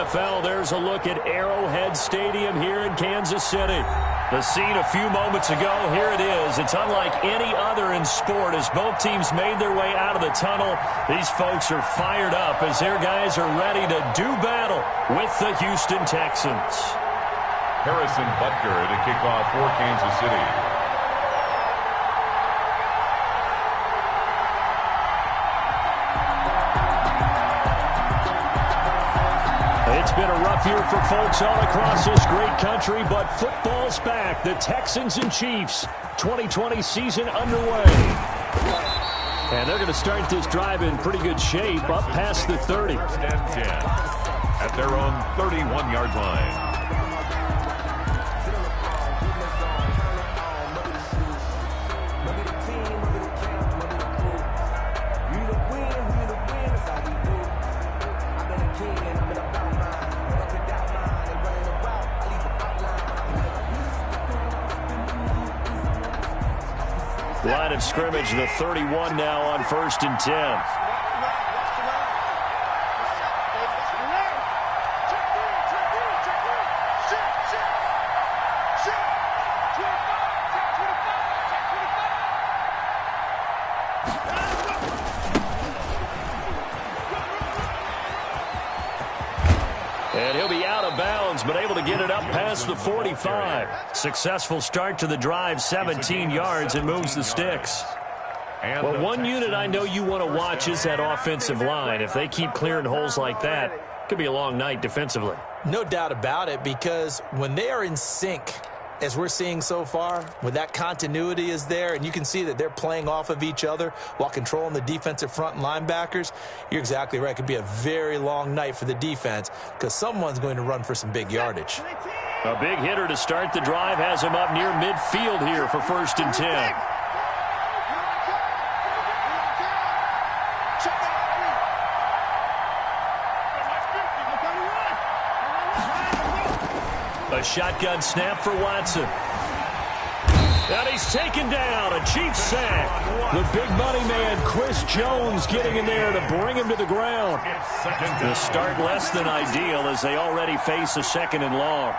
NFL, there's a look at Arrowhead Stadium here in Kansas City. The scene a few moments ago, here it is. It's unlike any other in sport as both teams made their way out of the tunnel. These folks are fired up as their guys are ready to do battle with the Houston Texans. Harrison Butker to kick off for Kansas City. It's been a rough year for folks all across this great country, but football's back. The Texans and Chiefs, 2020 season underway. And they're going to start this drive in pretty good shape, up past the 30. First and 10 at their own 31-yard line. Line of scrimmage, the 31 now on 1st and 10. And he'll be out of bounds, but able to get it up past the 45. Successful start to the drive, 17 yards, and moves the sticks. Well, one unit I know you want to watch is that offensive line. If they keep clearing holes like that, it could be a long night defensively. No doubt about it, because when they are in sync, as we're seeing so far, when that continuity is there, and you can see that they're playing off of each other while controlling the defensive front and linebackers, you're exactly right. It could be a very long night for the defense because someone's going to run for some big yardage. A big hitter to start the drive has him up near midfield here for 1st and 10. A shotgun snap for Watson. And he's taken down. A Chiefs sack. The big money man, Chris Jones, getting in there to bring him to the ground. The start less than ideal as they already face a 2nd and long.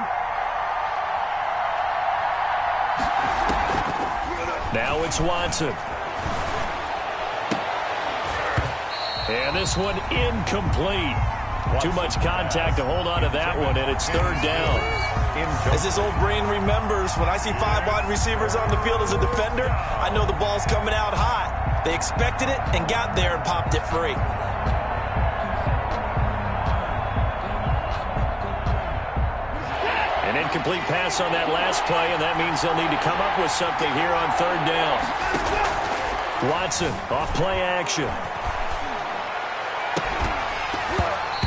Now it's Watson. And this one incomplete. Too much contact to hold on to that one, and it's 3rd down. As this old brain remembers, when I see 5 wide receivers on the field as a defender, I know the ball's coming out hot. They expected it and got there and popped it free. An incomplete pass on that last play, and that means they'll need to come up with something here on 3rd down. Watson off play action.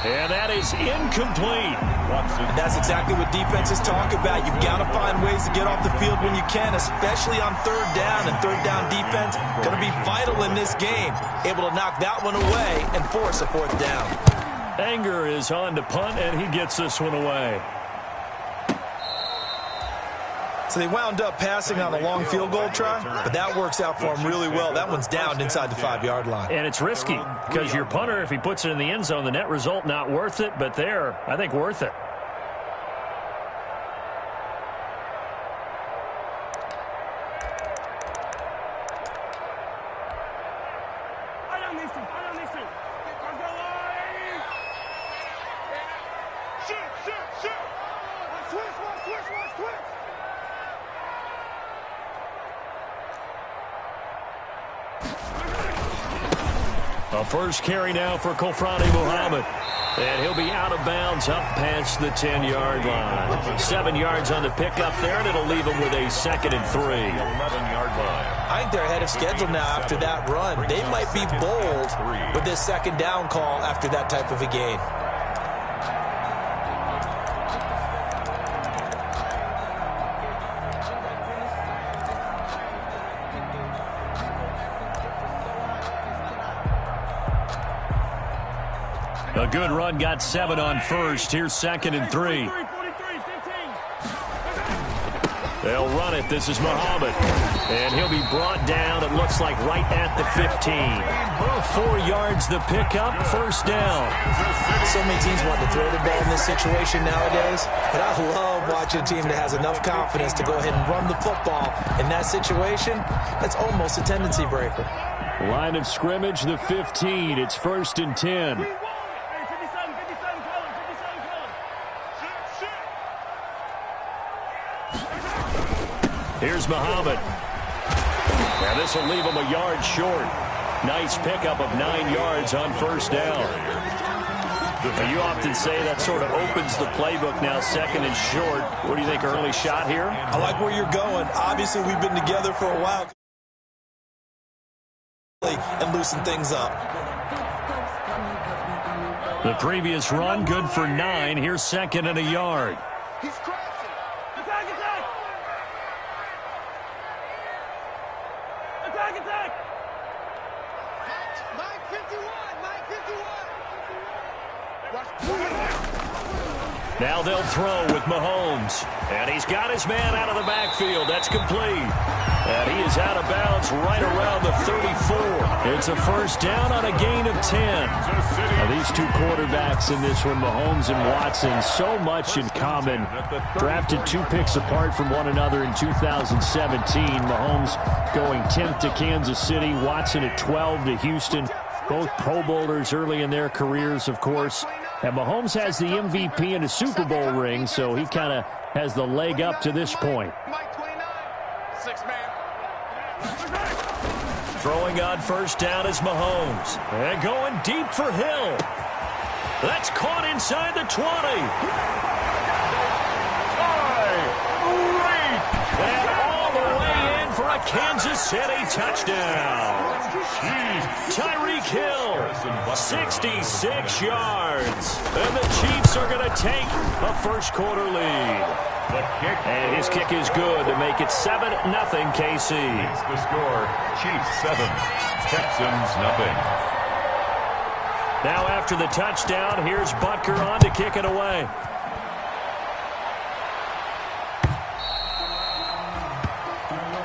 And that is incomplete. And that's exactly what defenses talk about. You've got to find ways to get off the field when you can, especially on 3rd down. And 3rd down defense going to be vital in this game. Able to knock that one away and force a 4th down. Anger is on to punt, and he gets this one away. So they wound up passing on a long field goal try, but that works out for them really well. That one's down inside the 5-yard line. And it's risky because your punter, if he puts it in the end zone, the net result not worth it, but there, I think worth it. A first carry now for Kofrani Muhammad. And he'll be out of bounds up past the 10-yard line. 7 yards on the pickup there, and it'll leave him with a 2nd and 3. 11-yard line. I think they're ahead of schedule now after that run. They might be bold with this 2nd down call after that type of a gain. A good run, got 7 on 1st. Here's 2nd and 3. They'll run it. This is Muhammad. And he'll be brought down, it looks like, right at the 15. 4 yards the pickup, first down. So many teams want to throw the ball in this situation nowadays, but I love watching a team that has enough confidence to go ahead and run the football. In that situation, that's almost a tendency breaker. Line of scrimmage, the 15. It's 1st and 10. Here's Muhammad. Now this will leave him a yard short. Nice pickup of 9 yards on first down. You often say that sort of opens the playbook now, 2nd and short. What do you think, early shot here? I like where you're going. Obviously, we've been together for a while. And loosen things up. The previous run, good for 9. Here's 2nd and a yard. He's crashing. Attack, attack. Attack, attack. Mike 51, Mike 51. Now they'll throw with Mahomes. And he's got his man out of the backfield. That's complete. And he is out of bounds right around the 34. It's a first down on a gain of 10. Now these two quarterbacks in this one, Mahomes and Watson, so much in common. Drafted 2 picks apart from one another in 2017. Mahomes going 10th to Kansas City. Watson at 12 to Houston. Both Pro Bowlers early in their careers, of course. And Mahomes has the MVP and a Super Bowl ring, so he kind of has the leg up to this point. Throwing on first down is Mahomes. And going deep for Hill. That's caught inside the 20. And all the way in for a Kansas City touchdown. Tyreek Hill, 66 yards. And the Chiefs are going to take a first quarter lead. And his kick is good to make it 7-0 KC. The score, Chiefs 7, Texans nothing. Now after the touchdown, here's Butker on to kick it away.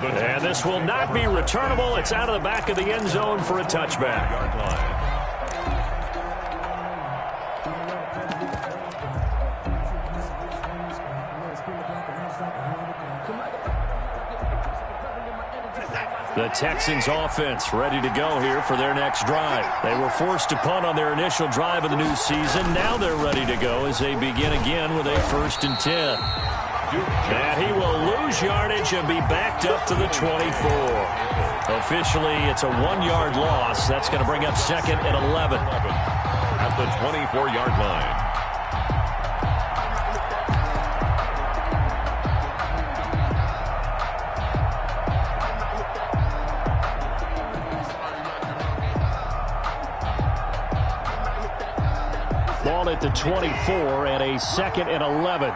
And this will not be returnable. It's out of the back of the end zone for a touchback. The Texans offense ready to go here for their next drive. They were forced to punt on their initial drive of the new season. Now they're ready to go as they begin again with a 1st and 10. And he will lose yardage and be backed up to the 24. Officially, it's a 1-yard loss. That's going to bring up 2nd and 11. At the 24-yard line. Ball at the 24 and a 2nd and 11.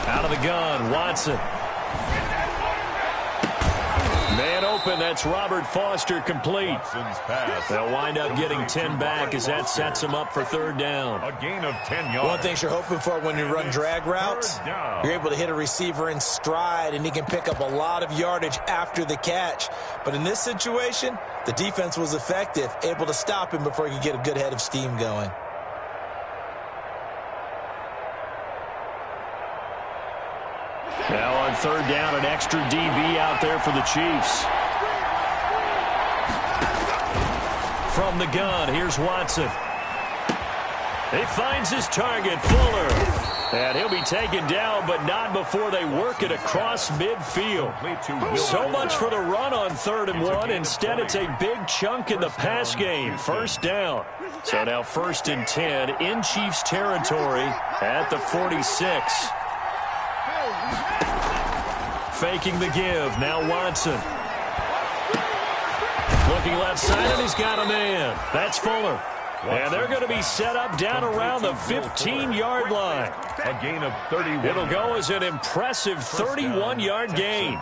Out of the gun, Watson. Man open, that's Robert Foster complete. They'll wind up getting 10 back as that sets them up for 3rd down. A gain of 10 yards. One thing you're hoping for when you run drag routes, you're able to hit a receiver in stride, and he can pick up a lot of yardage after the catch. But in this situation, the defense was effective, able to stop him before he could get a good head of steam going. Now on 3rd down, an extra DB out there for the Chiefs. From the gun, here's Watson. He finds his target, Fuller. And he'll be taken down, but not before they work it across midfield. So much for the run on 3rd and 1. Instead, it's a big chunk in the pass game. 1st down. So now 1st and 10 in Chiefs territory at the 46. Faking the give. Now Watson. Looking left side, and he's got a man. That's Fuller. And they're going to be set up down around the 15-yard line. A gain of 31. It'll go as an impressive 31-yard gain.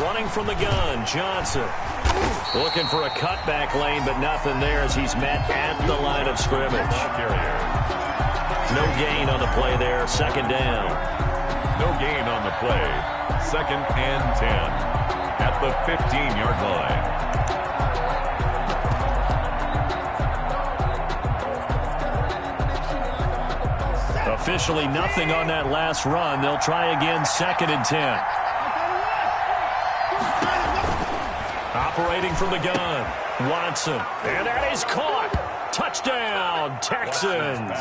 Running from the gun, Johnson. Looking for a cutback lane, but nothing there as he's met at the line of scrimmage. No gain on the play there, second down. No gain on the play. 2nd and 10 at the 15-yard line. Officially nothing on that last run. They'll try again, 2nd and 10. Operating from the gun, Watson. And that is caught. Touchdown, Texans.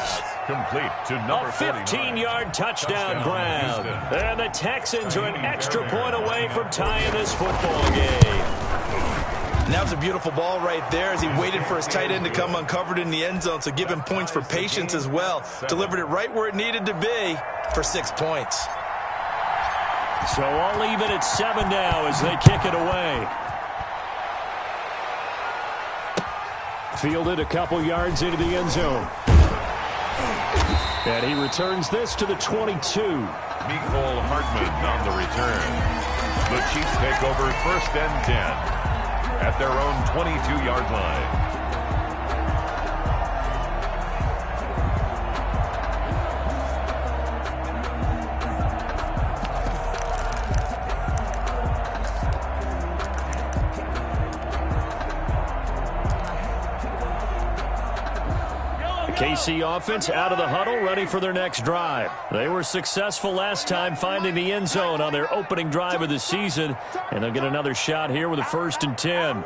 Complete to number A 15-yard touchdown grab. And the Texans are an extra point away from tying this football game. And that was a beautiful ball right there as he waited for his tight end to come uncovered in the end zone, so give him points for patience as well. Delivered it right where it needed to be for 6 points. So I'll leave it at 7 now as they kick it away. Fielded a couple yards into the end zone. And he returns this to the 22. Mecole Hardman on the return. The Chiefs take over 1st and 10 at their own 22-yard line. KC offense out of the huddle, ready for their next drive. They were successful last time finding the end zone on their opening drive of the season, and they'll get another shot here with a 1st and 10.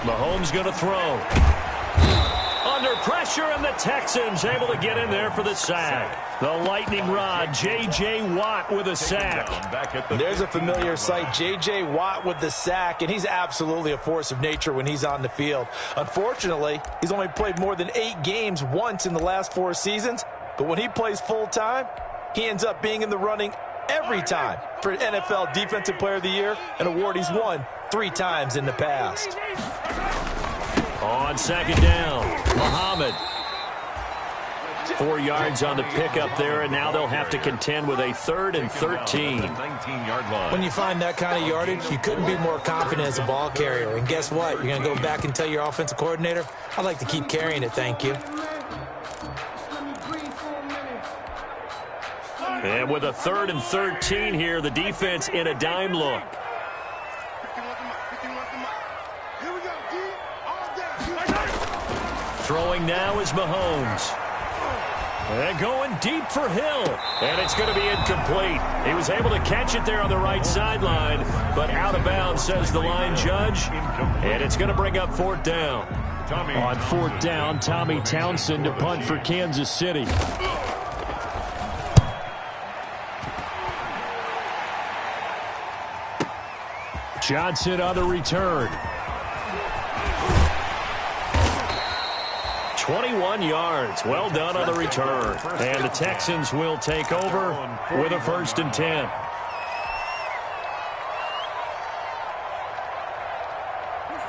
Mahomes going to throw. Under pressure, and the Texans able to get in there for the sack. The lightning rod, J.J. Watt with a sack. There's a familiar sight, J.J. Watt with the sack, and he's absolutely a force of nature when he's on the field. Unfortunately, he's only played more than 8 games once in the last 4 seasons, but when he plays full-time, he ends up being in the running every time for NFL Defensive Player of the Year, an award he's won 3 times in the past. On 2nd down, Muhammad. 4 yards on the pickup there, and now they'll have to contend with a 3rd and 13. When you find that kind of yardage, you couldn't be more confident as a ball carrier. And guess what? You're going to go back and tell your offensive coordinator, I'd like to keep carrying it, thank you. And with a 3rd and 13 here, the defense in a dime look. Throwing now is Mahomes. And going deep for Hill. And it's going to be incomplete. He was able to catch it there on the right sideline, but out of bounds, says the line judge. And it's going to bring up 4th down. On 4th down, Tommy Townsend to punt for Kansas City. Johnson on the return. 21 yards. Well done on the return. And the Texans will take over with a 1st and 10.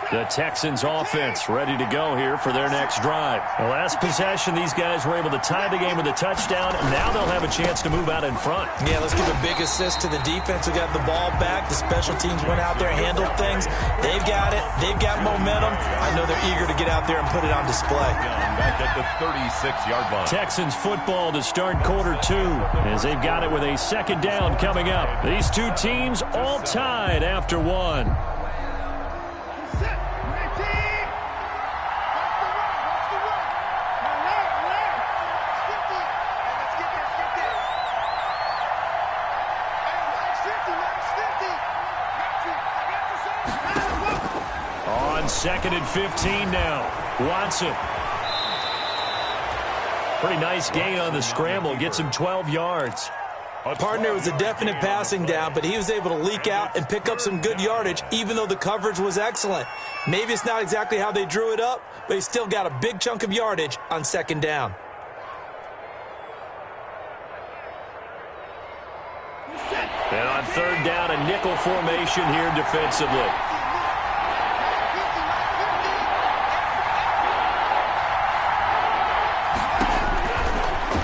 The Texans offense ready to go here for their next drive. The last possession, these guys were able to tie the game with a touchdown, and now they'll have a chance to move out in front. Yeah, let's give a big assist to the defense who got the ball back. The special teams went out there, handled things. They've got it. They've got momentum. I know they're eager to get out there and put it on display. Back at the 36-yard line. Texans football to start quarter 2 as they've got it with a 2nd down coming up. These two teams all tied after 1. On 2nd and 15 now. Watson. Pretty nice gain on the scramble. Gets him 12 yards. Partner was a definite passing down, but he was able to leak out and pick up some good yardage, even though the coverage was excellent. Maybe it's not exactly how they drew it up, but he still got a big chunk of yardage on 2nd down. And on 3rd down, a nickel formation here defensively.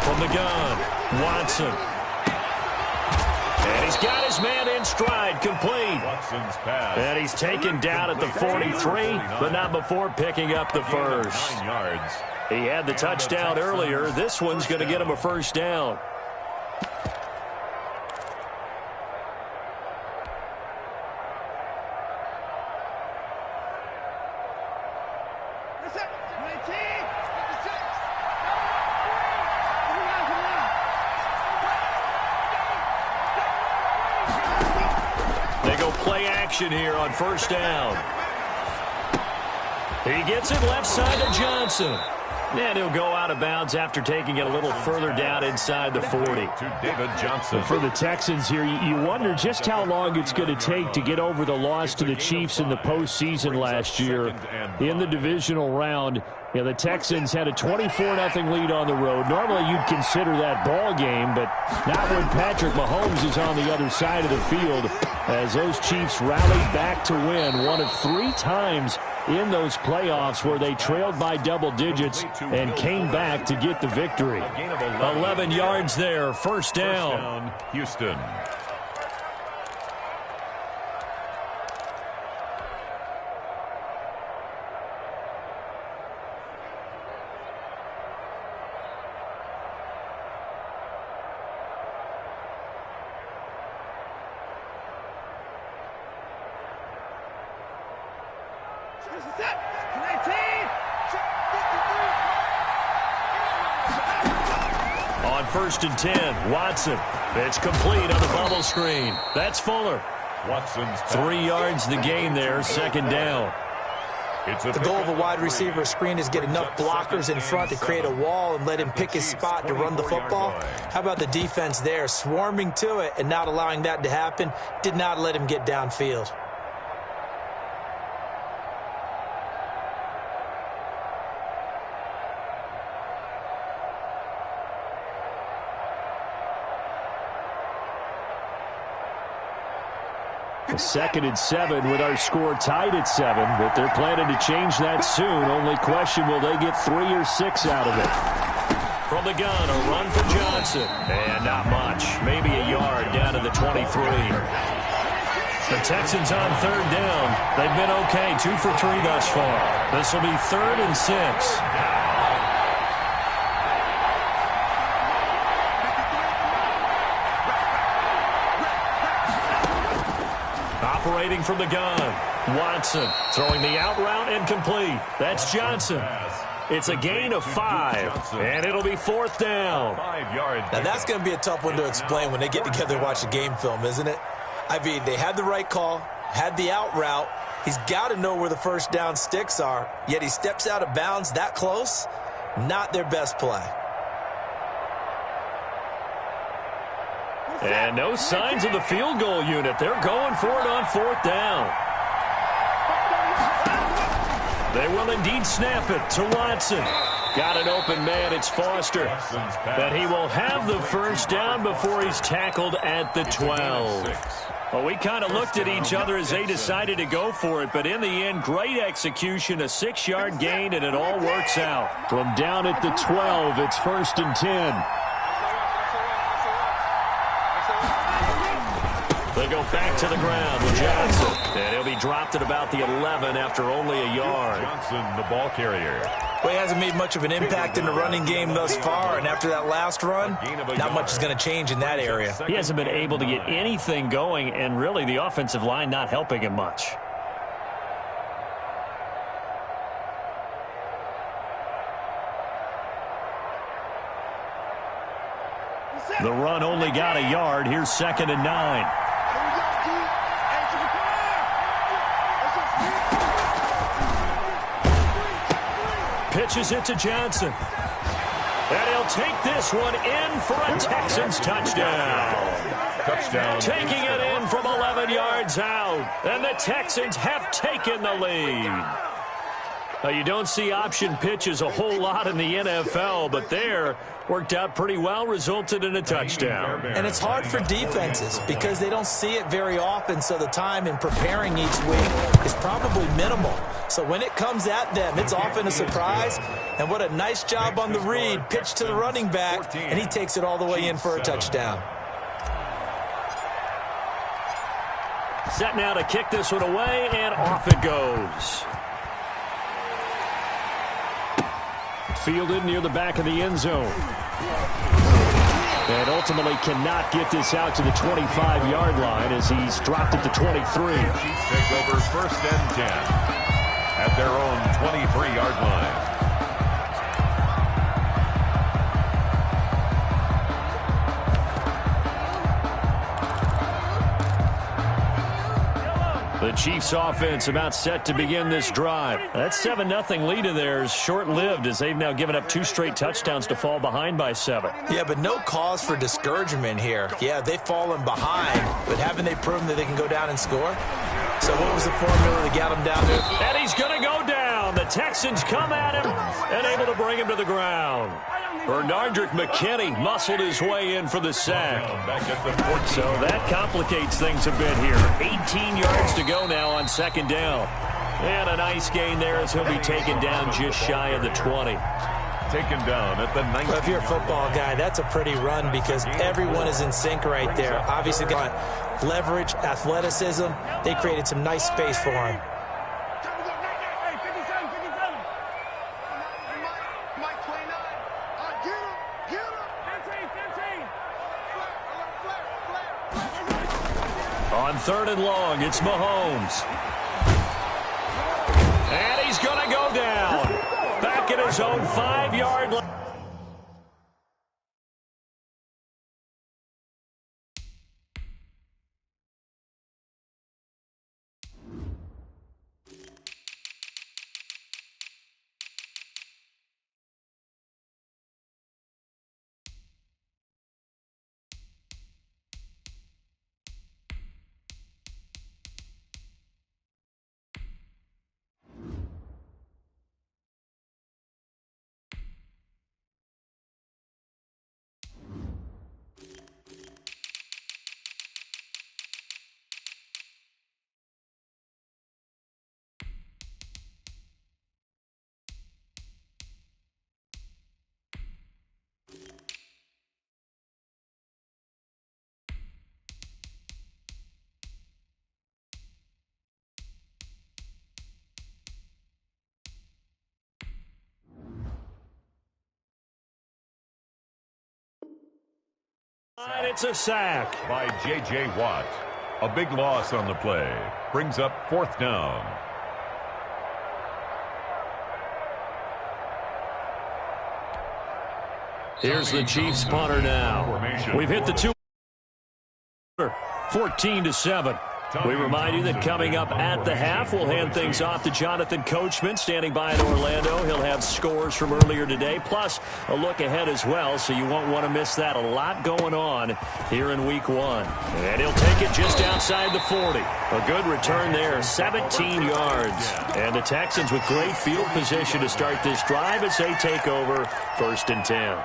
From the gun, Watson. And he's got his man in stride, complete. Watson's pass. And he's taken down at the 43, but not before picking up the first. 9 yards. He had the touchdown earlier. This one's going to get him a first down. They go play action here on first down. He gets it left side to Johnson. And he'll go out of bounds after taking it a little further down inside the 40. To David Johnson. For the Texans here, you wonder just how long it's going to take to get over the loss to the Chiefs in the postseason last year in the divisional round. You know, the Texans had a 24-0 lead on the road. Normally you'd consider that ball game, but not when Patrick Mahomes is on the other side of the field, as those Chiefs rallied back to win one of 3 times in those playoffs where they trailed by double digits and came back to get the victory. 11 yards there, first down. Houston. On first and 10, Watson. It's complete on the bubble screen. That's Fuller. Watson's 3 yards the gain there, second down. The goal of a wide receiver screen is get enough blockers in front to create a wall and let him pick his spot to run the football. How about the defense there, swarming to it and not allowing that to happen? Did not let him get downfield. Second and 7 with our score tied at 7, but they're planning to change that soon. Only question, will they get 3 or 6 out of it? From the gun, a run for Johnson. And not much. Maybe a yard down to the 23. The Texans on third down. They've been okay, 2 for 3 thus far. This will be 3rd and 6. Operating from the gun, Watson throwing the out route and complete. That's Johnson. It's a gain of 5, and it'll be 4th down. 5 yards. Now that's going to be a tough one to explain when they get together and watch a game film, isn't it? I mean, they had the right call, had the out route. He's got to know where the first down sticks are, yet he steps out of bounds that close. Not their best play. And no signs of the field goal unit. They're going for it on 4th down. They will indeed snap it to Watson. Got an open man. It's Foster. But he will have the first down before he's tackled at the 12. Well, we kind of looked at each other as they decided to go for it. But in the end, great execution, a 6-yard gain, and it all works out. From down at the 12, it's 1st and 10. They go back to the ground with Johnson. And he'll be dropped at about the 11 after only a yard. Johnson, the ball carrier. Well, he hasn't made much of an impact in the running game thus far, and after that last run, not much is going to change in that area. He hasn't been able to get anything going, and really the offensive line not helping him much. The run only got a yard. Here's 2nd and 9. Pitches it to Johnson. And he'll take this one in for a Texans touchdown. Taking it in from 11 yards out. And the Texans have taken the lead. Now, you don't see option pitches a whole lot in the NFL, but there worked out pretty well, resulted in a touchdown. And it's hard for defenses because they don't see it very often, so the time in preparing each week is probably minimal. So when it comes at them, it's often a surprise. And what a nice job on the read. Pitch to the running back, and he takes it all the way in for a touchdown. Set now to kick this one away, and off it goes. Fielded near the back of the end zone. And ultimately cannot get this out to the 25-yard line as he's dropped it to 23. Chiefs take over 1st and 10 at their own 23-yard line. The Chiefs offense about set to begin this drive. That 7-0 lead of theirs short-lived as they've now given up 2 straight touchdowns to fall behind by 7. Yeah, but no cause for discouragement here. Yeah, they've fallen behind, but haven't they proven that they can go down and score? So what was the formula that got them down there? And he's going to go down. The Texans come at him and able to bring him to the ground. Bernardrick McKinney muscled his way in for the sack. So that complicates things a bit here. 18 yards to go now on 2nd down. And a nice gain there as he'll be taken down just shy of the 20. Taken down at the 19. Well, if you're a football guy, that's a pretty run because everyone is in sync right there. Obviously got leverage, athleticism. They created some nice space for him. On 3rd and long, it's Mahomes. And he's going to go down. Back at his own 5-yard line. And it's a sack by J.J. Watt. A big loss on the play. Brings up 4th down. Here's the Chiefs punter now. We've hit the 2. 14-7. We remind you that coming up at the half, we'll hand things off to Jonathan Coachman, standing by in Orlando. He'll have scores from earlier today, plus a look ahead as well, so you won't want to miss that. A lot going on here in Week 1. And he'll take it just outside the 40. A good return there, 17 yards. And the Texans with great field position to start this drive as they take over 1st and 10.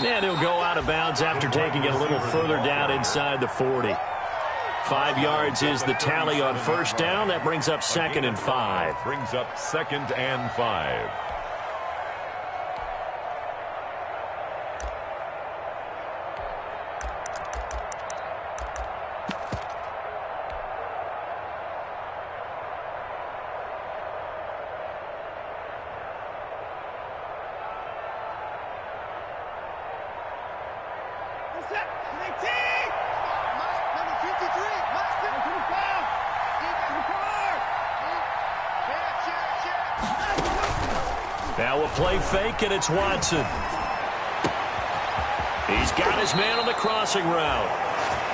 And he'll go out of bounds after taking it a little further down inside the 40. 5 yards is the tally on 1st down. That brings up 2nd and 5. Brings up 2nd and 5. Now a play fake, and it's Watson. He's got his man on the crossing route.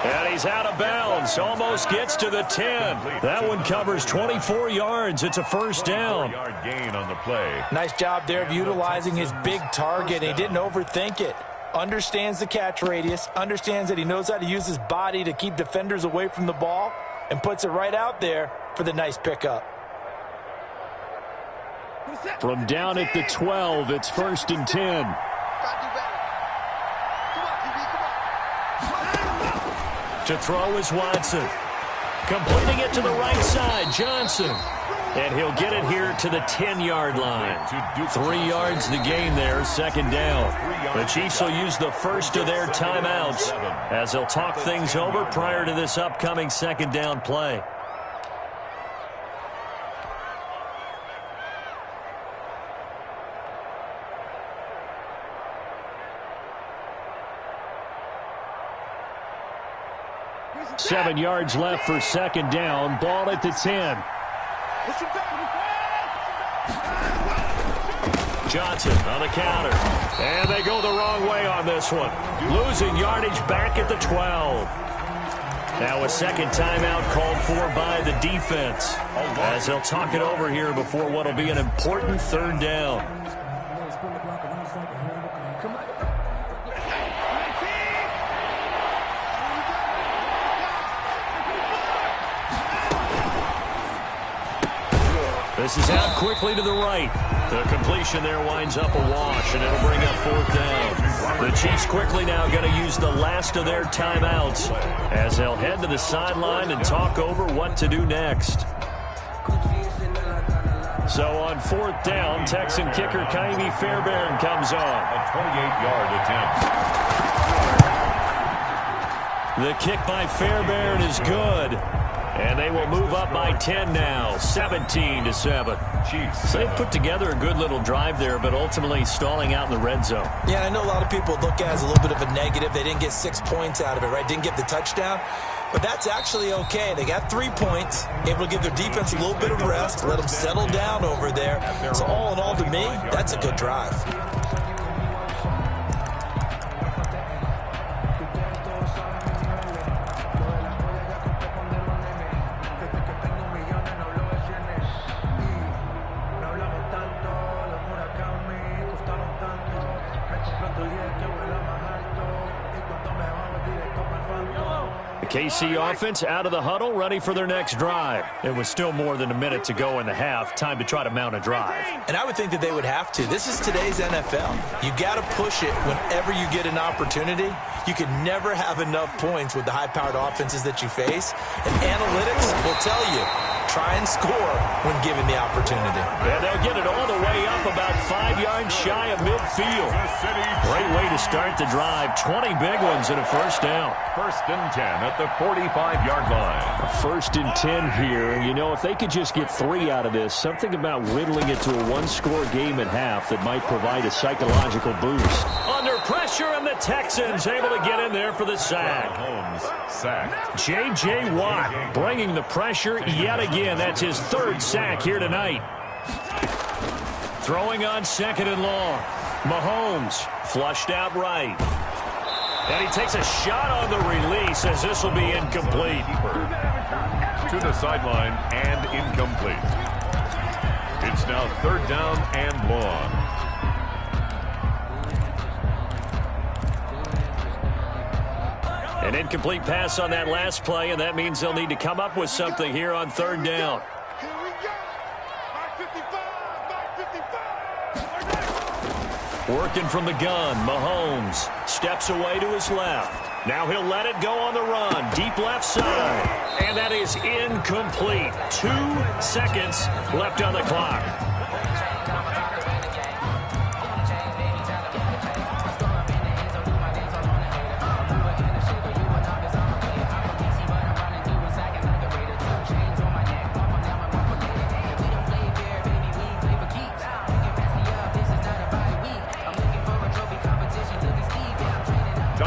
And he's out of bounds. Almost gets to the 10. That one covers 24 yards. It's a first down. 4-yard gain on the play. Nice job there of utilizing his big target. He didn't overthink it. Understands the catch radius. Understands that he knows how to use his body to keep defenders away from the ball. And puts it right out there for the nice pickup. From down at the 12, it's 1st and 10. To throw is Watson. Completing it to the right side, Johnson. And he'll get it here to the 10-yard line. 3 yards the gain there, second down. The Chiefs will use the first of their timeouts as they'll talk things over prior to this upcoming second down play. Seven yards left for second down. Ball at the 10. Johnson on the counter. And they go the wrong way on this one. Losing yardage back at the 12. Now a second timeout called for by the defense as they'll talk it over here before what will be an important third down. This is out quickly to the right. The completion there winds up a wash, and it'll bring up fourth down. The Chiefs quickly now going to use the last of their timeouts as they'll head to the sideline and talk over what to do next. So on fourth down, Texan kicker Kaimi Fairbairn comes on. A 28-yard attempt. The kick by Fairbairn is good. And they will move up by 10 now, 17-7. Chiefs. So they put together a good little drive there, but ultimately stalling out in the red zone. Yeah, I know a lot of people look at it as a little bit of a negative. They didn't get 6 points out of it, right? Didn't get the touchdown. But that's actually okay. They got 3 points, able to give their defense a little bit of rest, let them settle down over there. So all in all, to me, that's a good drive. KC offense out of the huddle, ready for their next drive. It was still more than a minute to go in the half. Time to try to mount a drive. And I would think that they would have to. This is today's NFL. You got to push it whenever you get an opportunity. You can never have enough points with the high-powered offenses that you face. And analytics will tell you, try and score when given the opportunity. And they'll get it all the way up about 5 yards shy of midfield. Great way to start the drive. 20 big ones and a first down. 1st and 10 at the 45-yard line. A 1st and 10 here. And, you know, if they could just get 3 out of this, something about whittling it to a one-score game at half that might provide a psychological boost. Under pressure, and the Texans able to get in there for the sack. Holmes sacked. J.J. Watt bringing the pressure yet again. That's his 3rd sack here tonight. Throwing on 2nd and long. Mahomes flushed out right. And he takes a shot on the release as this will be incomplete. To the sideline and incomplete. It's now 3rd down and long. An incomplete pass on that last play, and that means they'll need to come up with something here on 3rd down. Here we go. Mark 55. Working from the gun, Mahomes steps away to his left. Now he'll let it go on the run, deep left side. And that is incomplete. 2 seconds left on the clock.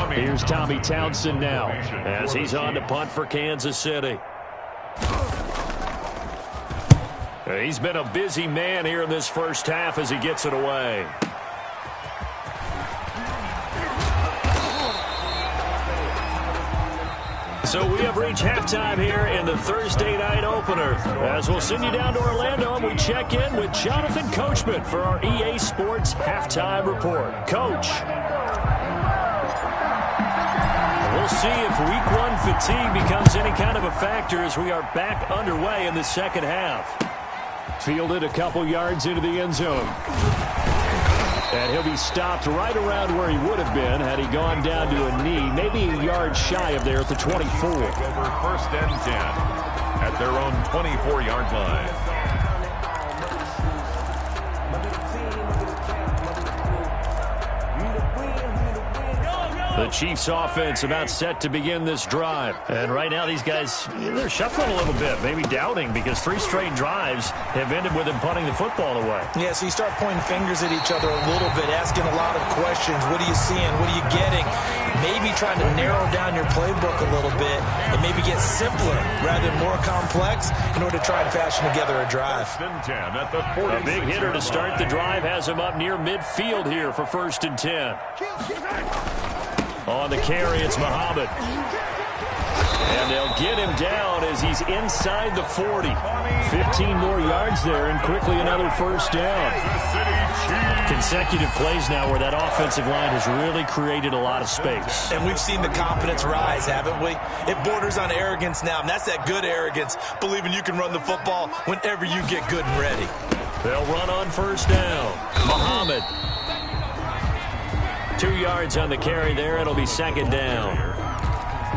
Here's Tommy Townsend now as he's on to punt for Kansas City. He's been a busy man here in this first half as he gets it away. So we have reached halftime here in the Thursday night opener. As we'll send you down to Orlando and we check in with Jonathan Coachman for our EA Sports Halftime Report. Coach. We'll see if week one fatigue becomes any kind of a factor as we are back underway in the second half. Fielded a couple yards into the end zone. And he'll be stopped right around where he would have been had he gone down to a knee, maybe a yard shy of there at the 24. Over 1st and 10 at their own 24-yard line. The Chiefs offense about set to begin this drive. And right now these guys, they're shuffling a little bit, maybe doubting because 3 straight drives have ended with them punting the football away. Yeah, so you start pointing fingers at each other a little bit, asking a lot of questions. What are you seeing? What are you getting? Maybe trying to narrow down your playbook a little bit and maybe get simpler rather than more complex in order to try and fashion together a drive. A big hitter to start the drive has him up near midfield here for 1st and 10. On the carry, it's Muhammad. And they'll get him down as he's inside the 40. 15 more yards there and quickly another 1st down. Consecutive plays now where that offensive line has really created a lot of space. And we've seen the confidence rise, haven't we? It borders on arrogance now, and that's that good arrogance, believing you can run the football whenever you get good and ready. They'll run on 1st down. Muhammad. 2 yards on the carry there. It'll be 2nd down.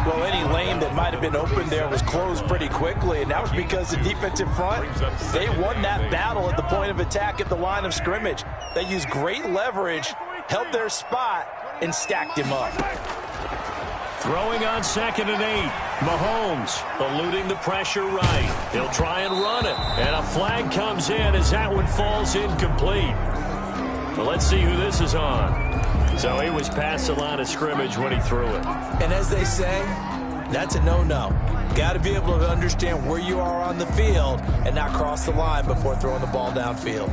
Well, any lane that might have been open there was closed pretty quickly, and that was because the defensive front, they won that battle at the point of attack at the line of scrimmage. They used great leverage, held their spot, and stacked him up. Throwing on 2nd and 8. Mahomes eluding the pressure right. He'll try and run it. And a flag comes in as that one falls incomplete. Well, let's see who this is on. So he was past the line of scrimmage when he threw it. And as they say, that's a no-no. Got to be able to understand where you are on the field and not cross the line before throwing the ball downfield.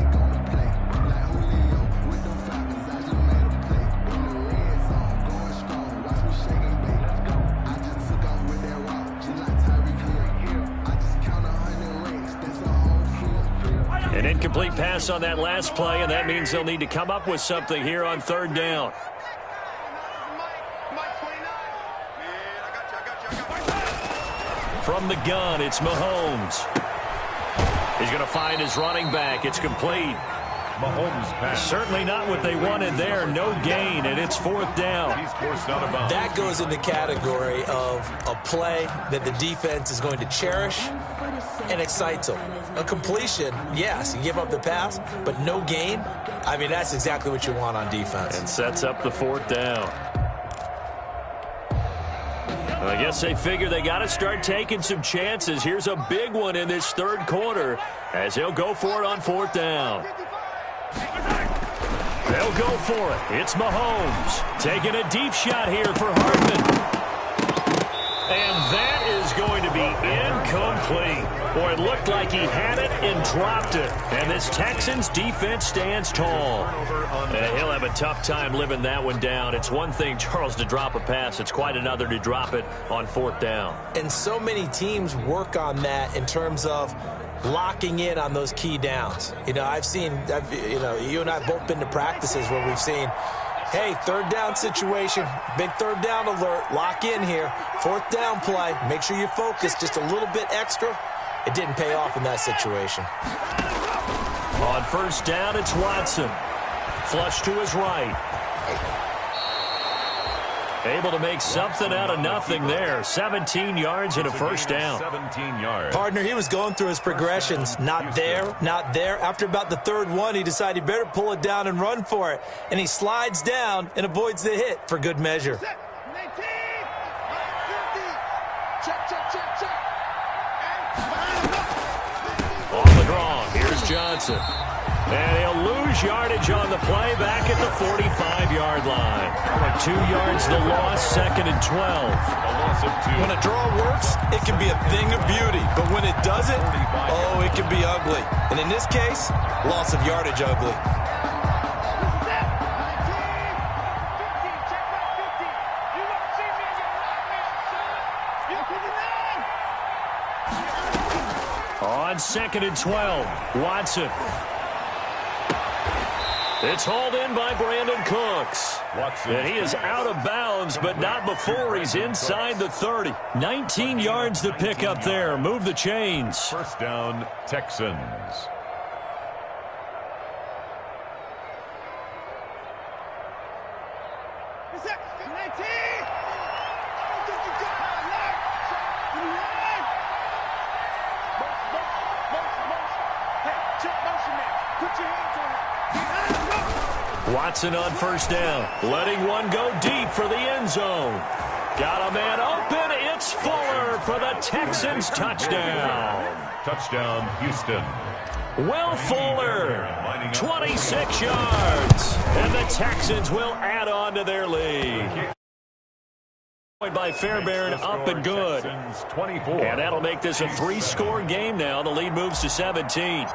An incomplete pass on that last play, and that means they'll need to come up with something here on 3rd down. From the gun, it's Mahomes. He's going to find his running back. It's complete. Mahomes pass. Certainly not what they wanted there. No gain, and it's 4th down. He's forced out of bounds. That goes in the category of a play that the defense is going to cherish and excites them. A completion, yes, you give up the pass, but no gain. I mean, that's exactly what you want on defense. And sets up the 4th down. Well, I guess they figure they got to start taking some chances. Here's a big one in this 3rd quarter as they'll go for it on 4th down. They'll go for it. It's Mahomes taking a deep shot here for Hardman. And that is going to be incomplete. Boy, it looked like he had it and dropped it. And this Texans defense stands tall. And he'll have a tough time living that one down. It's one thing, Charles, to drop a pass. It's quite another to drop it on 4th down. And so many teams work on that in terms of locking in on those key downs. You know, you and I have both been to practices where we've seen, hey, 3rd down situation, big 3rd down alert, lock in here, 4th down play, make sure you focus just a little bit extra. It didn't pay off in that situation. On 1st down, it's Watson. Flush to his right. Able to make something out of nothing there. 17 yards and a 1st down. 17 yards. Partner, he was going through his progressions. Not there, not there. After about the 3rd one, he decided he better pull it down and run for it. And he slides down and avoids the hit for good measure. On the draw, here's Johnson. And he'll lose yardage on the play back at the 45-yard line. 2 yards the loss, 2nd and 12. A loss of 2. When a draw works, it can be a thing of beauty. But when it doesn't, oh, it can be ugly. And in this case, loss of yardage ugly. 2nd and 12. Watson. It's hauled in by Brandon Cooks. And he is out of bounds, but not before he's inside the 30. 19 yards to pick up there. Move the chains. First down, Texans. Watson on first down, letting one go deep for the end zone. Got a man open. It's Fuller for the Texans touchdown. Touchdown, Houston. Will Fuller, 26 yards. And the Texans will add on to their lead. By Fairbairn, up and good. And that'll make this a 3-score game now. The lead moves to 17.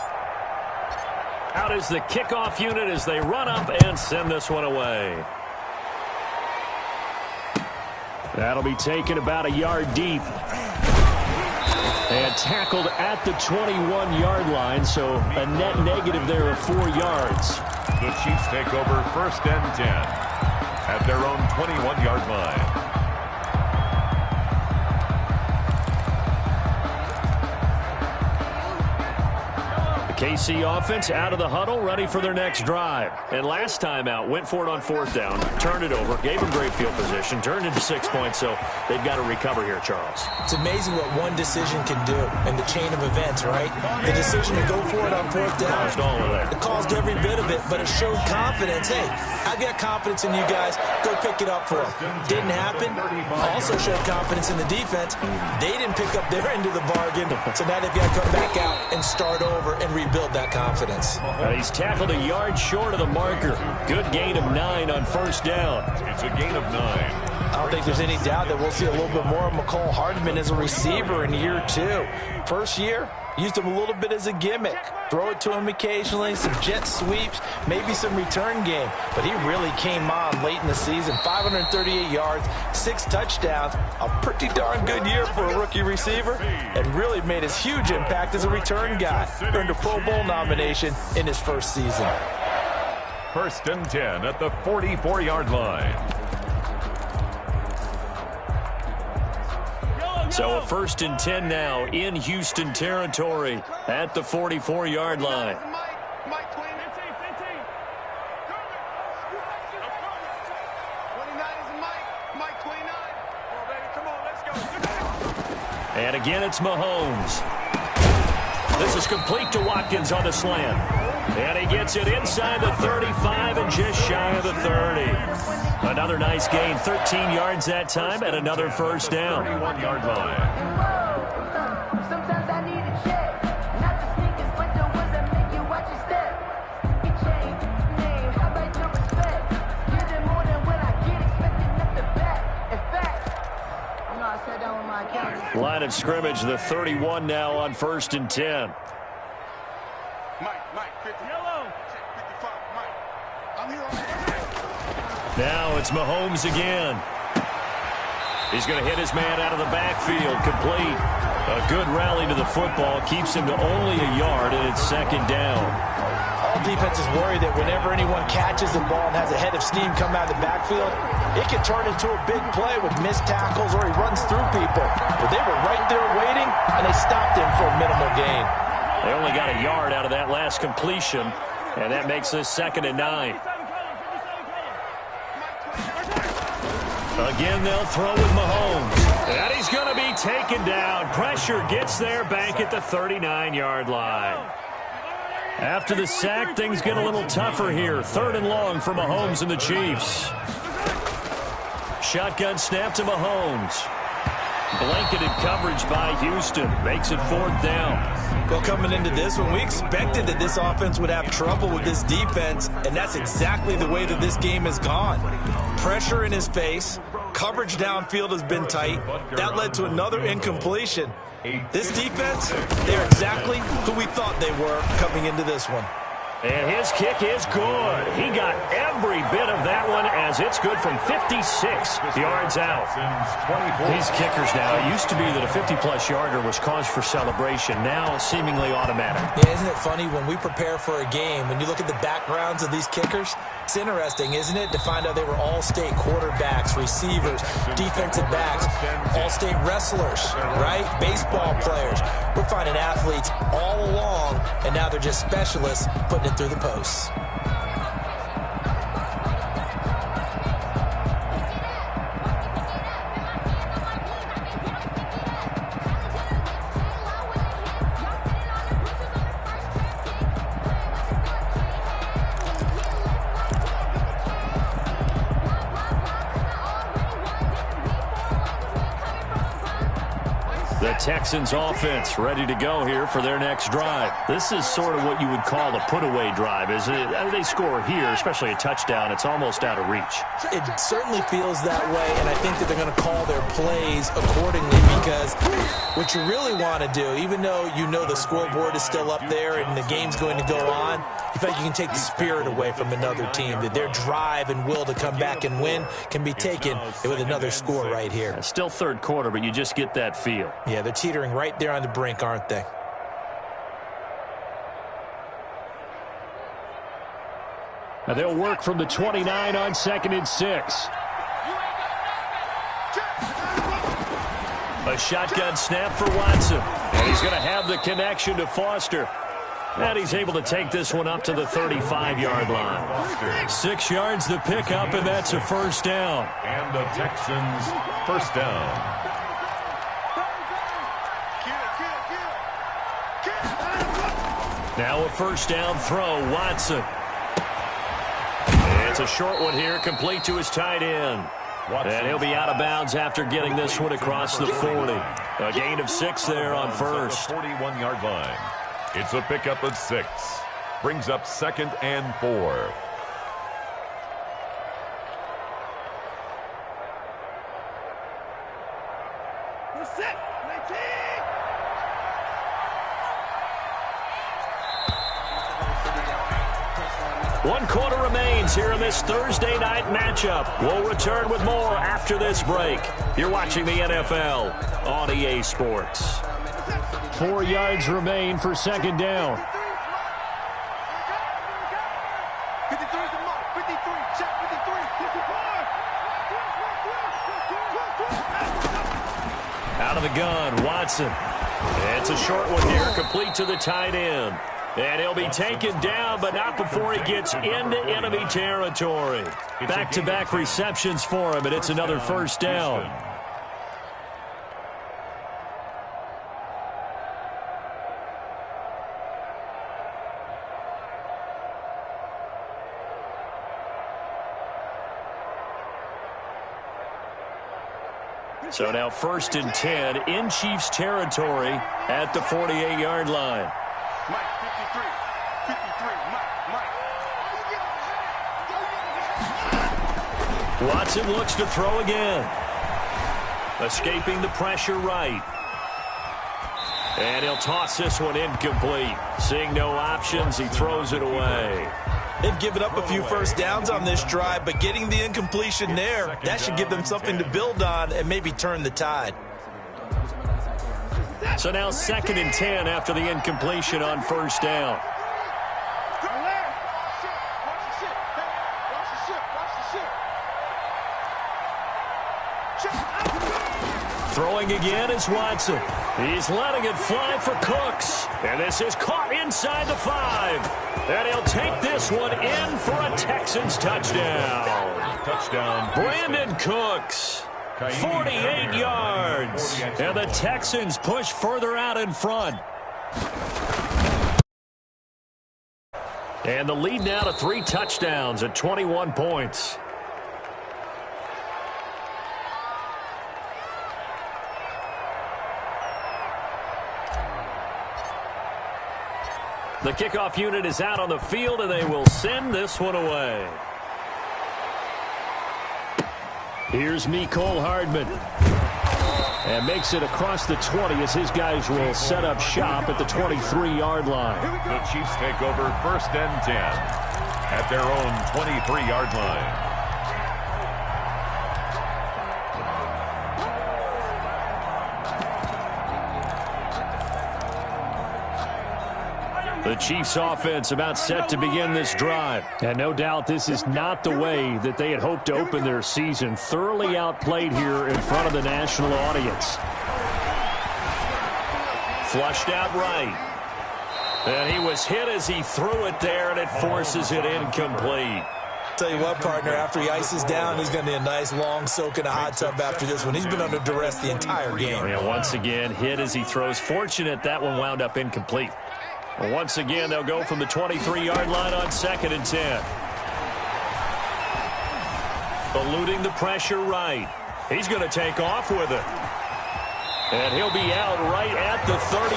Out is the kickoff unit as they run up and send this one away. That'll be taken about a yard deep. And tackled at the 21-yard line, so a net negative there of 4 yards. The Chiefs take over 1st and 10 at their own 21-yard line. KC offense out of the huddle, ready for their next drive. And last time out, went for it on 4th down, turned it over, gave them great field position, turned into 6 points, so they've got to recover here, Charles. It's amazing what one decision can do in the chain of events, right? The decision to go for it on 4th down. Caused all of that. It caused every bit of it, but it showed confidence. Hey, I've got confidence in you guys. Go pick it up for them. Didn't happen. Also showed confidence in the defense. They didn't pick up their end of the bargain, so now they've got to come back out and start over and rebuild that confidence. He's tackled a yard short of the marker. Good gain of 9 on 1st down. It's a gain of 9. I don't think there's any doubt that we'll see a little bit more of McCall Hardman as a receiver in year 2. First year, used him a little bit as a gimmick. Throw it to him occasionally, some jet sweeps, maybe some return game. But he really came on late in the season. 538 yards, 6 touchdowns. A pretty darn good year for a rookie receiver. And really made his huge impact as a return guy. Earned a Pro Bowl nomination in his first season. 1st and 10 at the 44-yard line. So a 1st and 10 now in Houston territory at the 44-yard line. And again, it's Mahomes. This is complete to Watkins on the slant. And he gets it inside the 35 and just shy of the 30. Another nice gain, 13 yards that time, and another 1st down. 31-yard line. Sometimes I need a check. Not the sneakers, but the ones that make you watch your step. Get change, name, how about your respect? Give them more than what I get, expecting at the back. In fact, I know I sat down with my account. Line of scrimmage, the 31 now on 1st and 10. Mike, 50. Yellow. 55, Mike. I'm here on the Now it's Mahomes again. He's going to hit his man out of the backfield, complete. A good rally to the football, keeps him to only a yard, and it's 2nd down. All defenses worry that whenever anyone catches the ball and has a head of steam come out of the backfield, it can turn into a big play with missed tackles or he runs through people. But they were right there waiting, and they stopped him for a minimal gain. They only got a yard out of that last completion, and that makes this 2nd and 9. Again, they'll throw with Mahomes. And he's going to be taken down. Pressure gets there back at the 39-yard line. After the sack, things get a little tougher here. 3rd and long for Mahomes and the Chiefs. Shotgun snap to Mahomes. Blanketed coverage by Houston. Makes it 4th down. Well, coming into this one, we expected that this offense would have trouble with this defense, and that's exactly the way that this game has gone. Pressure in his face. Coverage downfield has been tight. That led to another incompletion. This defense, they're exactly who we thought they were coming into this one. And his kick is good. He got every bit of that one as it's good from 56 yards out. These kickers now, it used to be that a 50-plus yarder was cause for celebration. Now seemingly automatic. Yeah, isn't it funny when we prepare for a game, when you look at the backgrounds of these kickers, it's interesting, isn't it, to find out they were all-state quarterbacks, receivers, defensive backs, all-state wrestlers, right? Baseball players. We're finding athletes all along, and now they're just specialists putting it through the posts. The Texans offense ready to go here for their next drive. This is sort of what you would call a put-away drive, isn't it? They score here, especially a touchdown. It's almost out of reach. It certainly feels that way, and I think that they're going to call their plays accordingly because what you really want to do, even though you know the scoreboard is still up there and the game's going to go on, you feel like you can take the spirit away from another team, that their drive and will to come back and win can be taken with another score right here. Still third quarter, but you just get that feel. Yeah, they're teetering right there on the brink, aren't they? Now they'll work from the 29 on 2nd and 6. A shotgun snap for Watson. And he's going to have the connection to Foster. And he's able to take this one up to the 35-yard line. 6 yards the pickup, and that's a first down. And the Texans first down. Now a first down throw, Watson. It's a short one here, complete to his tight end. And he'll be out of bounds after getting this one across the 40. A gain of 6 there on first. 41-yard line. It's a pickup of 6. Brings up 2nd and 4. One quarter remains here in this Thursday night matchup. We'll return with more after this break. You're watching the NFL on EA Sports. 4 yards remain for 2nd down. 53 is the mark. 53. Check 53. 54. Out of the gun, Watson. It's a short one here, complete to the tight end. And he'll be taken down, but not before he gets into enemy territory. Back-to-back receptions for him, and it's another first down. So now 1st and 10 in Chiefs territory at the 48-yard line. Mike, 53. 53. Mike. Watson looks to throw again. Escaping the pressure right. And he'll toss this one incomplete. Seeing no options, he throws it away. They've given up a few first downs on this drive, but getting the incompletion there, that should give them something to build on and maybe turn the tide. So now 2nd and 10 after the incompletion on first down. Throwing again is Watson. He's letting it fly for Cooks. And this is caught inside the 5. And he'll take this one in for a Texans touchdown. Touchdown. Brandon Cooks. 48 yards. And the Texans push further out in front. And the lead now to 3 touchdowns at 21 points. The kickoff unit is out on the field, and they will send this one away. Here's Mecole Hardman. And makes it across the 20 as his guys will set up shop at the 23-yard line. The Chiefs take over 1st and 10 at their own 23-yard line. The Chiefs offense about set to begin this drive. And no doubt this is not the way that they had hoped to open their season. Thoroughly outplayed here in front of the national audience. Flushed out right. And he was hit as he threw it there, and it forces it incomplete. Tell you what, partner, after he ices down, he's going to need a nice long soak in a hot tub after this one. He's been under duress the entire game. Yeah, once again, hit as he throws. Fortunate that one wound up incomplete. Once again, they'll go from the 23-yard line on 2nd and 10. Eluding the pressure right. He's going to take off with it. And he'll be out right at the 35.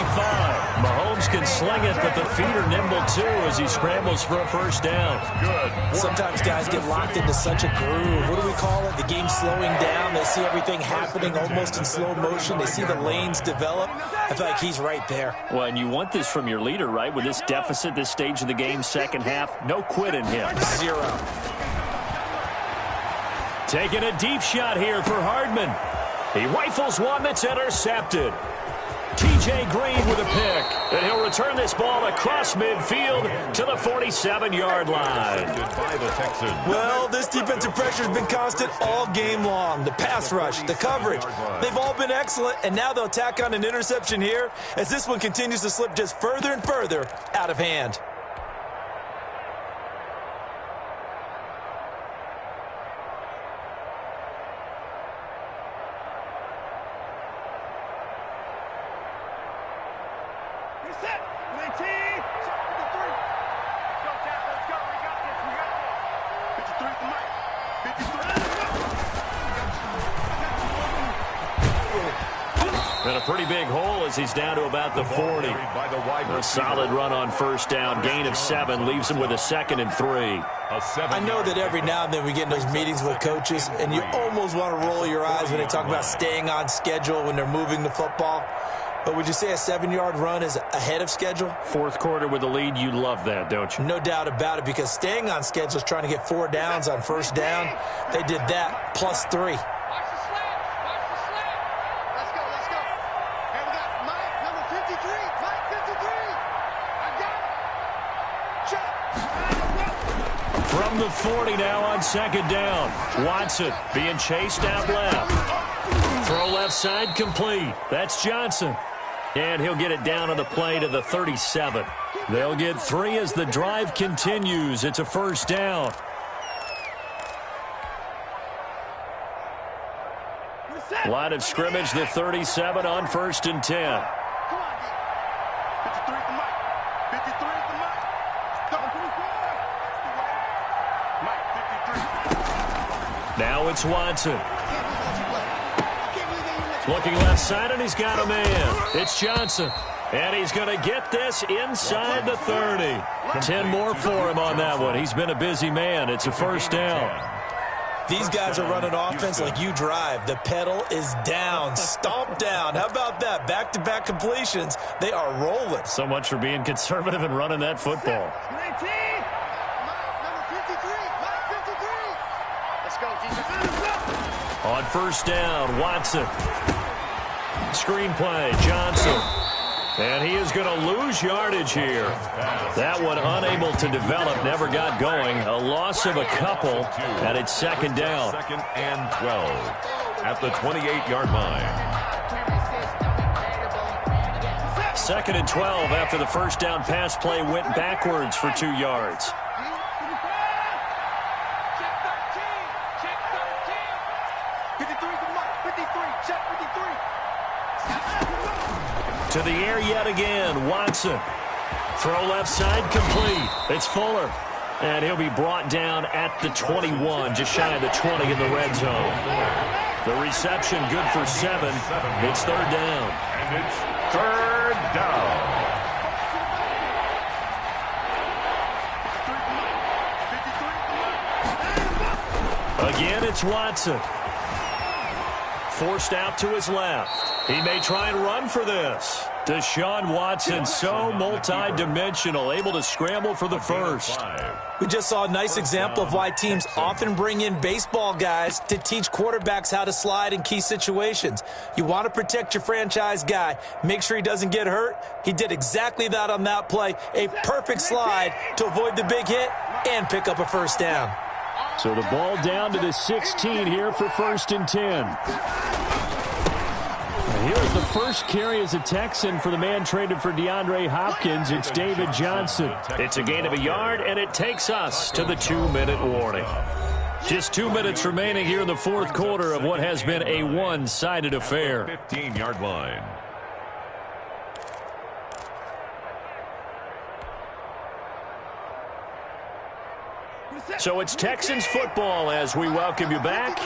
Mahomes can sling it, but the feet are nimble, too, as he scrambles for a 1st down. Good. Sometimes guys get locked into such a groove. What do we call it? The game's slowing down. They see everything happening almost in slow motion. They see the lanes develop. I feel like he's right there. Well, and you want this from your leader, right? With this deficit, this stage of the game, second half, no quit in him. 0. Taking a deep shot here for Hardman. He rifles one that's intercepted. T.J. Green with a pick. And he'll return this ball across midfield to the 47-yard line. By the Texans. Well, this defensive pressure has been constant all game long. The pass rush, the coverage, they've all been excellent, and now they'll tack on an interception here as this one continues to slip just further and further out of hand. And a pretty big hole as he's down to about the 40. A solid run on 1st down. Gain of 7 leaves him with a 2nd and 3. I know that every now and then we get in those meetings with coaches, and you almost want to roll your eyes when they talk about staying on schedule when they're moving the football. But would you say a 7-yard run is ahead of schedule? 4th quarter with a lead, you love that, don't you? No doubt about it, because staying on schedule is trying to get 4 downs on 1st down. They did that, plus 3. From the 40 now on 2nd down. Watson being chased out left. Throw left side complete. That's Johnson. And he'll get it down on the play to the 37. They'll get 3 as the drive continues. It's a 1st down. Line of scrimmage, the 37 on 1st and 10. Now it's Watson. Looking left side, and he's got a man. It's Johnson. And he's going to get this inside the 30. 10 more for him on that one. He's been a busy man. It's a 1st down. These guys are running offense like you drive. The pedal is down, stomped down. How about that? Back-to-back completions. They are rolling. So much for being conservative and running that football. On 1st down, Watson. Screenplay, Johnson. And he is going to lose yardage here. That one unable to develop, never got going. A loss of a couple, and it's 2nd down. 2nd and 12 at the 28-yard line. 2nd and 12 after the 1st down pass play went backwards for 2 yards. To the air yet again, Watson. Throw left side complete. It's Fuller. And he'll be brought down at the 21, just shy of the 20 in the red zone. The reception good for 7. It's 3rd down. And it's 3rd down. Again, it's Watson. forced out to his left. He may try and run for this. Deshaun Watson, so multi-dimensional, able to scramble for the first. We just saw a nice example of why teams often bring in baseball guys to teach quarterbacks how to slide in key situations. You want to protect your franchise guy. Make sure he doesn't get hurt. He did exactly that on that play. A perfect slide to avoid the big hit and pick up a first down. So the ball down to the 16 here for 1st and 10. Here's the first carry as a Texan for the man traded for DeAndre Hopkins. It's David Johnson. It's a gain of a yard, and it takes us to the 2-minute warning. Just 2 minutes remaining here in the fourth quarter of what has been a one-sided affair. 15-yard line. So it's Texans football as we welcome you back.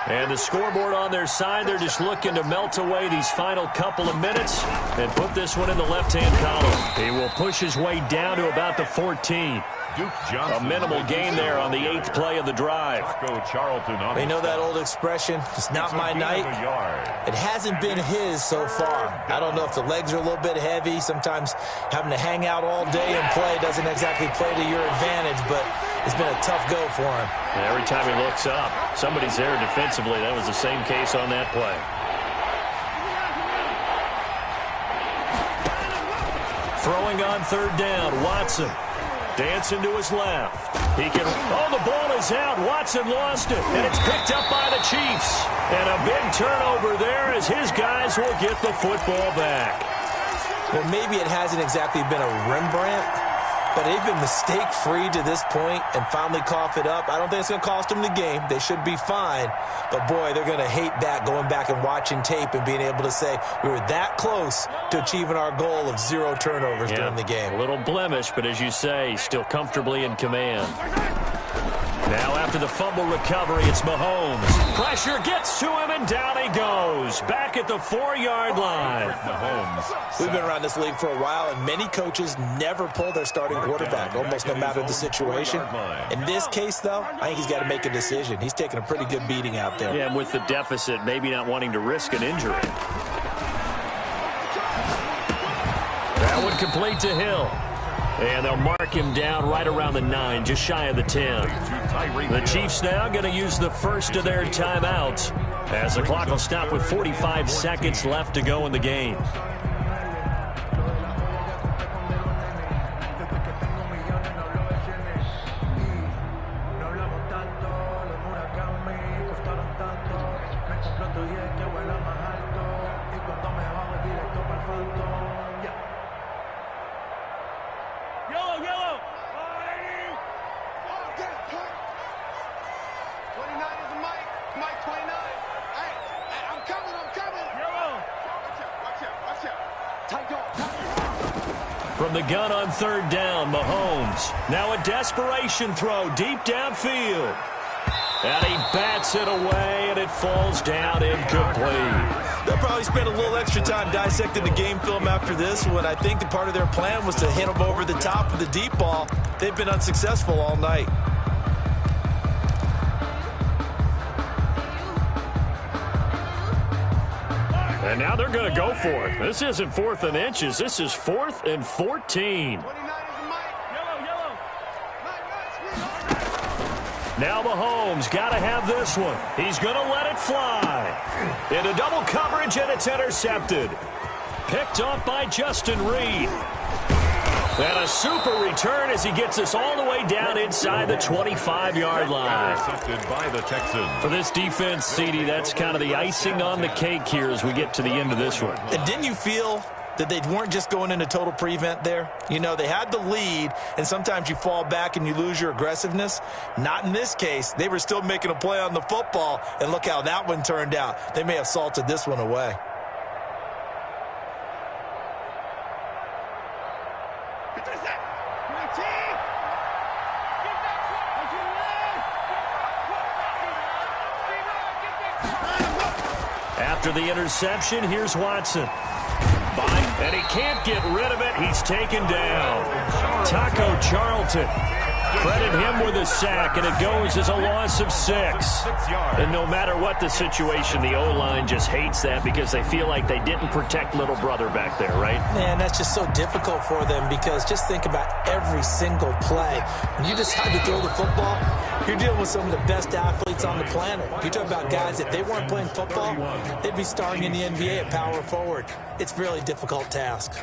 And the scoreboard on their side, they're just looking to melt away these final couple of minutes and put this one in the left-hand column. He will push his way down to about the 14. A minimal gain there on the 8th play of the drive. They know that old expression, it's not my night. It hasn't been his so far. I don't know if the legs are a little bit heavy. Sometimes having to hang out all day and play doesn't exactly play to your advantage, but it's been a tough go for him. And every time he looks up, somebody's there defensively. That was the same case on that play. Throwing on 3rd down, Watson. Dancing to his left. He can. Oh, the ball is out. Watson lost it. And it's picked up by the Chiefs. And a big turnover there as his guys will get the football back. Well, maybe it hasn't exactly been a Rembrandt, but they've been mistake-free to this point and finally cough it up. I don't think it's going to cost them the game. They should be fine. But, boy, they're going to hate that, going back and watching tape and being able to say we were that close to achieving our goal of 0 turnovers during the game. A little blemish, but as you say, still comfortably in command. Now after the fumble recovery, it's Mahomes. Pressure gets to him, and down he goes. Back at the 4-yard line. Mahomes. We've been around this league for a while, and many coaches never pull their starting quarterback, almost no matter the situation. In this case, though, I think he's got to make a decision. He's taking a pretty good beating out there. Yeah, and with the deficit, maybe not wanting to risk an injury. That one complete to Hill. And they'll mark him down right around the 9, just shy of the 10. The Chiefs now going to use the first of their timeouts as the clock will stop with 45 seconds left to go in the game. From the gun on 3rd down, Mahomes. Now a desperation throw deep downfield. And he bats it away, and it falls down incomplete. They'll probably spend a little extra time dissecting the game film after this one. I think the part of their plan was to hit them over the top with the deep ball. They've been unsuccessful all night. And now they're going to go for it. This isn't 4th and inches. This is 4th and 14. Now Mahomes got to have this one. He's going to let it fly. Into double coverage, and it's intercepted. Picked off by Justin Reed. And a super return as he gets us all the way down inside the 25-yard line. Intercepted by the Texans. For this defense, CD, that's kind of the icing on the cake here as we get to the end of this one. And didn't you feel that they weren't just going into total prevent there? You know, they had the lead, and sometimes you fall back and you lose your aggressiveness. Not in this case. They were still making a play on the football, and look how that one turned out. They may have salted this one away. After the interception, here's Watson. And he can't get rid of it. He's taken down. Taco Charlton Credit him with a sack, and it goes as a loss of 6. And no matter what the situation, the O-line just hates that because they feel like they didn't protect little brother back there, right? Man, that's just so difficult for them because just think about every single play. When you decide to throw the football, you're dealing with some of the best athletes on the planet. You talk about guys, if they weren't playing football, they'd be starring in the NBA at power forward. It's a really difficult task.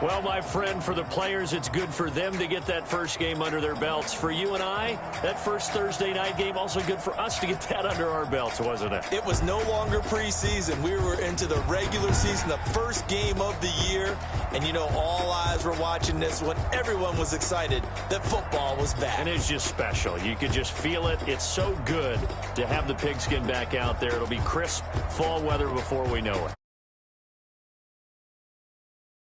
Well, my friend, for the players, it's good for them to get that first game under their belts. For you and I, that first Thursday night game, also good for us to get that under our belts, wasn't it? It was no longer preseason. We were into the regular season, the first game of the year. And, you know, all eyes were watching this when everyone was excited that football was back. And it's just special. You could just feel it. It's so good to have the pigskin back out there. It'll be crisp fall weather before we know it.